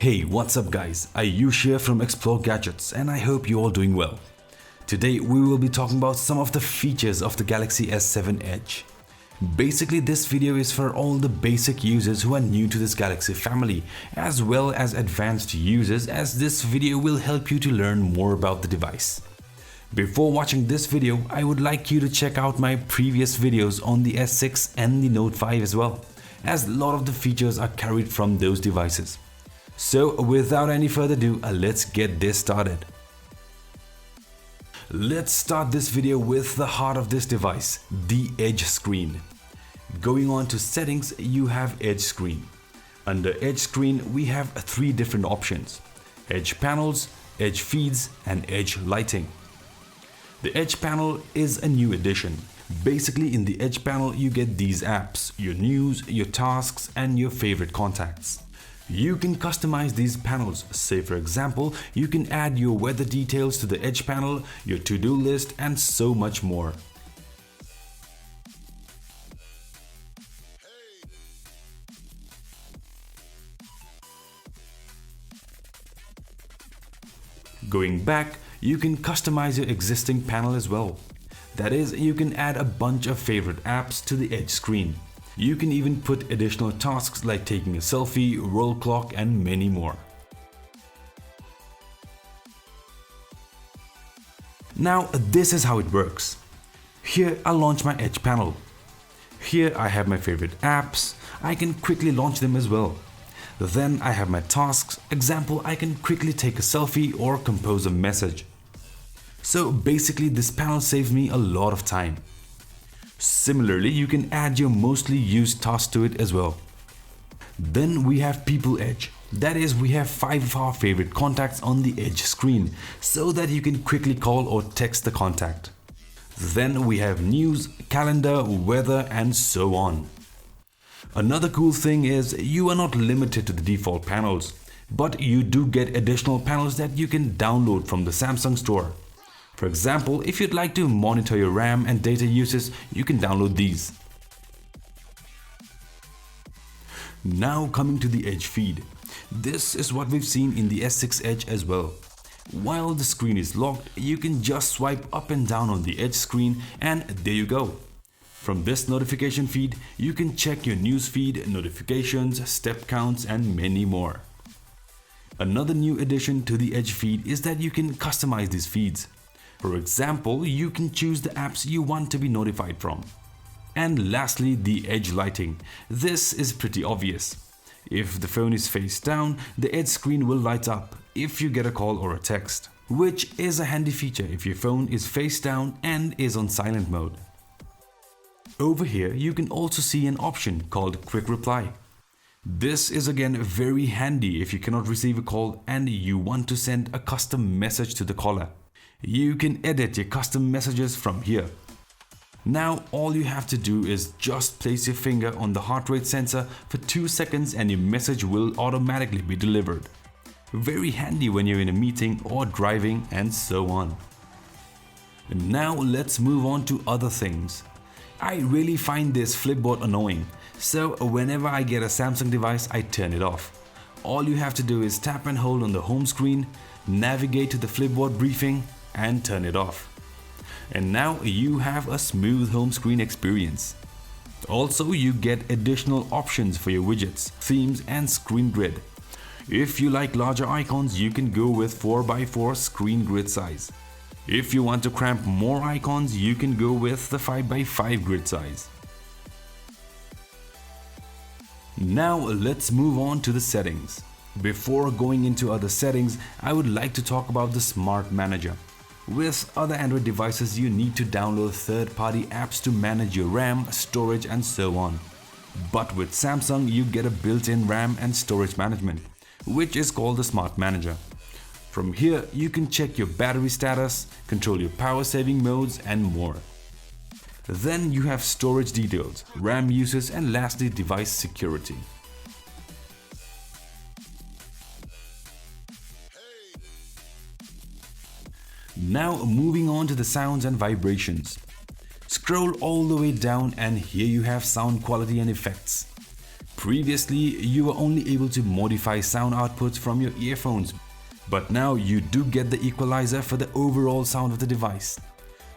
Hey, what's up guys? Ayush here from Explore Gadgets and I hope you're all doing well. Today we will be talking about some of the features of the Galaxy S7 Edge. Basically this video is for all the basic users who are new to this Galaxy family as well as advanced users, as this video will help you to learn more about the device. Before watching this video, I would like you to check out my previous videos on the S6 and the Note 5 as well, as a lot of the features are carried from those devices. So without any further ado, let's get this started. Let's start this video with the heart of this device, the Edge screen. Going on to settings, you have Edge screen. Under Edge screen, we have three different options: Edge panels, Edge feeds and Edge lighting. The Edge panel is a new addition. Basically in the Edge panel you get these apps, your news, your tasks and your favorite contacts. You can customize these panels. Say for example, you can add your weather details to the Edge panel, your to-do list and so much more. Going back, you can customize your existing panel as well. That is, you can add a bunch of favorite apps to the Edge screen. You can even put additional tasks like taking a selfie, roll clock and many more. Now this is how it works. Here I'll launch my Edge panel. Here I have my favorite apps. I can quickly launch them as well. Then I have my tasks. Example, I can quickly take a selfie or compose a message. So basically this panel saves me a lot of time. Similarly, you can add your mostly used tasks to it as well. Then we have People Edge. That is, we have 5 of our favorite contacts on the Edge screen so that you can quickly call or text the contact. Then we have news, calendar, weather and so on. Another cool thing is you are not limited to the default panels, but you do get additional panels that you can download from the Samsung store. For example, if you'd like to monitor your RAM and data uses, you can download these. Now coming to the Edge feed. This is what we've seen in the S6 Edge as well. While the screen is locked, you can just swipe up and down on the Edge screen and there you go. From this notification feed, you can check your news feed, notifications, step counts and many more. Another new addition to the Edge feed is that you can customize these feeds. For example, you can choose the apps you want to be notified from. And lastly, the Edge lighting. This is pretty obvious. If the phone is face down, the Edge screen will light up if you get a call or a text, which is a handy feature if your phone is face down and is on silent mode. Over here, you can also see an option called Quick Reply. This is again very handy if you cannot receive a call and you want to send a custom message to the caller. You can edit your custom messages from here. Now all you have to do is just place your finger on the heart rate sensor for 2 seconds and your message will automatically be delivered. Very handy when you're in a meeting or driving and so on. And now let's move on to other things. I really find this Flipboard annoying, so whenever I get a Samsung device I turn it off. All you have to do is tap and hold on the home screen, navigate to the Flipboard briefing and turn it off. And now you have a smooth home screen experience. Also, you get additional options for your widgets, themes and screen grid. If you like larger icons, you can go with 4x4 screen grid size. If you want to cramp more icons, you can go with the 5x5 grid size. Now let's move on to the settings. Before going into other settings, I would like to talk about the Smart Manager. With other Android devices, you need to download third-party apps to manage your RAM, storage and so on. But with Samsung, you get a built-in RAM and storage management, which is called the Smart Manager. From here, you can check your battery status, control your power saving modes and more. Then you have storage details, RAM uses and lastly device security. Now moving on to the sounds and vibrations. Scroll all the way down and here you have sound quality and effects. Previously, you were only able to modify sound outputs from your earphones, but now you do get the equalizer for the overall sound of the device.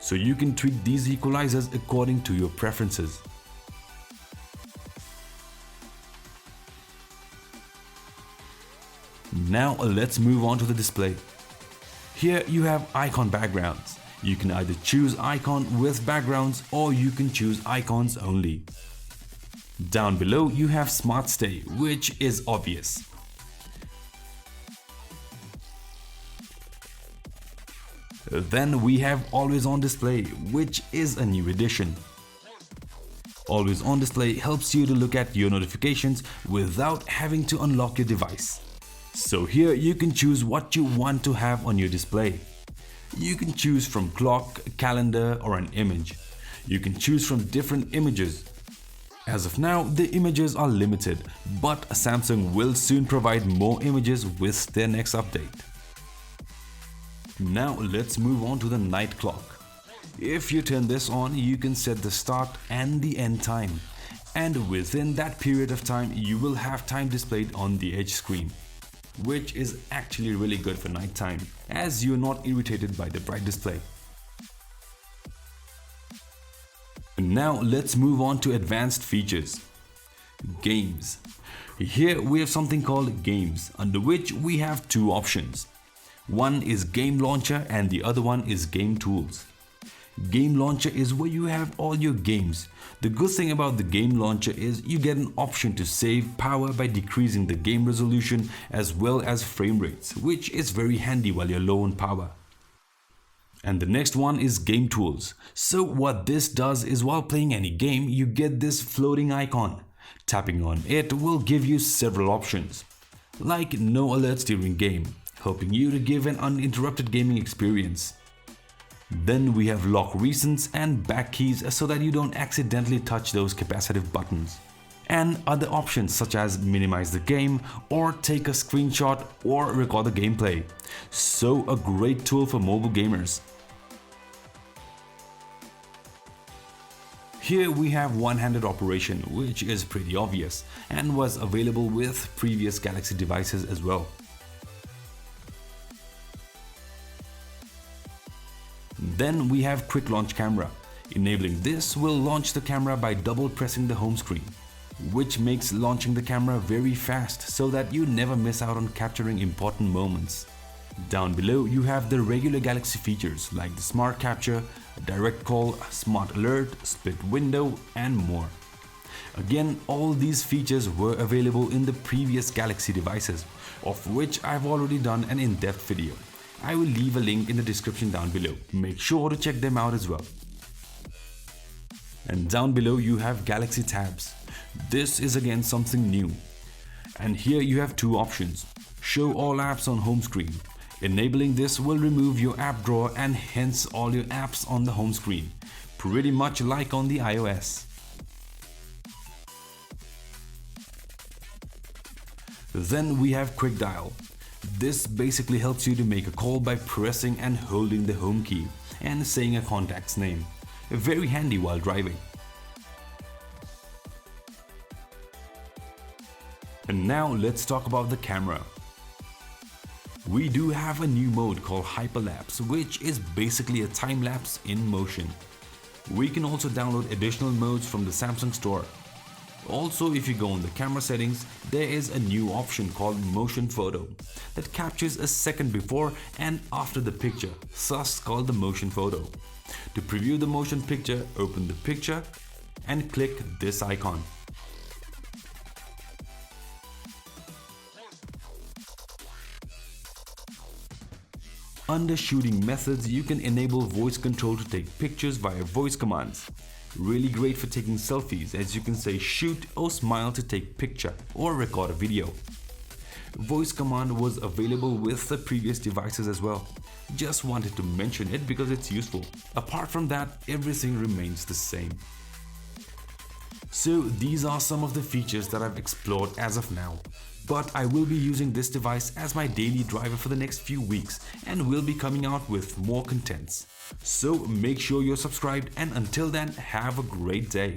So you can tweak these equalizers according to your preferences. Now let's move on to the display. Here you have icon backgrounds. You can either choose icon with backgrounds or you can choose icons only. Down below you have Smart Stay, which is obvious. Then we have Always On Display, which is a new addition. Always On Display helps you to look at your notifications without having to unlock your device. So here you can choose what you want to have on your display. You can choose from clock, calendar or an image. You can choose from different images. As of now, the images are limited, but Samsung will soon provide more images with their next update. Now let's move on to the night clock. If you turn this on, you can set the start and the end time. And within that period of time, you will have time displayed on the Edge screen, which is actually really good for nighttime, as you're not irritated by the bright display. Now let's move on to advanced features. Games. Here we have something called Games, under which we have two options. One is Game Launcher and the other one is Game Tools. Game Launcher is where you have all your games. The good thing about the Game Launcher is you get an option to save power by decreasing the game resolution as well as frame rates, which is very handy while you're low on power. And the next one is Game Tools. So what this does is while playing any game, you get this floating icon. Tapping on it will give you several options, like no alerts during game, helping you to give an uninterrupted gaming experience. Then we have lock recents and back keys so that you don't accidentally touch those capacitive buttons. And other options such as minimize the game or take a screenshot or record the gameplay. So a great tool for mobile gamers. Here we have one-handed operation, which is pretty obvious and was available with previous Galaxy devices as well. Then we have Quick Launch Camera. Enabling this will launch the camera by double pressing the home screen, which makes launching the camera very fast so that you never miss out on capturing important moments. Down below you have the regular Galaxy features like the Smart Capture, Direct Call, Smart Alert, Split Window and more. Again, all these features were available in the previous Galaxy devices, of which I've already done an in-depth video. I will leave a link in the description down below. Make sure to check them out as well. And down below you have Galaxy tabs. This is again something new. And here you have two options. Show all apps on home screen. Enabling this will remove your app drawer and hence all your apps on the home screen, pretty much like on the iOS. Then we have Quick Dial. This basically helps you to make a call by pressing and holding the home key and saying a contact's name. Very handy while driving. And now let's talk about the camera. We do have a new mode called Hyperlapse, which is basically a time lapse in motion. We can also download additional modes from the Samsung store. Also, if you go on the camera settings, there is a new option called Motion Photo that captures a second before and after the picture, thus called the Motion Photo. To preview the motion picture, open the picture and click this icon. Under shooting methods, you can enable voice control to take pictures via voice commands. Really great for taking selfies, as you can say shoot or smile to take picture or record a video. Voice command was available with the previous devices as well. Just wanted to mention it because it's useful. Apart from that, everything remains the same. So these are some of the features that I've explored as of now. But I will be using this device as my daily driver for the next few weeks and will be coming out with more contents. So make sure you're subscribed, and until then, have a great day.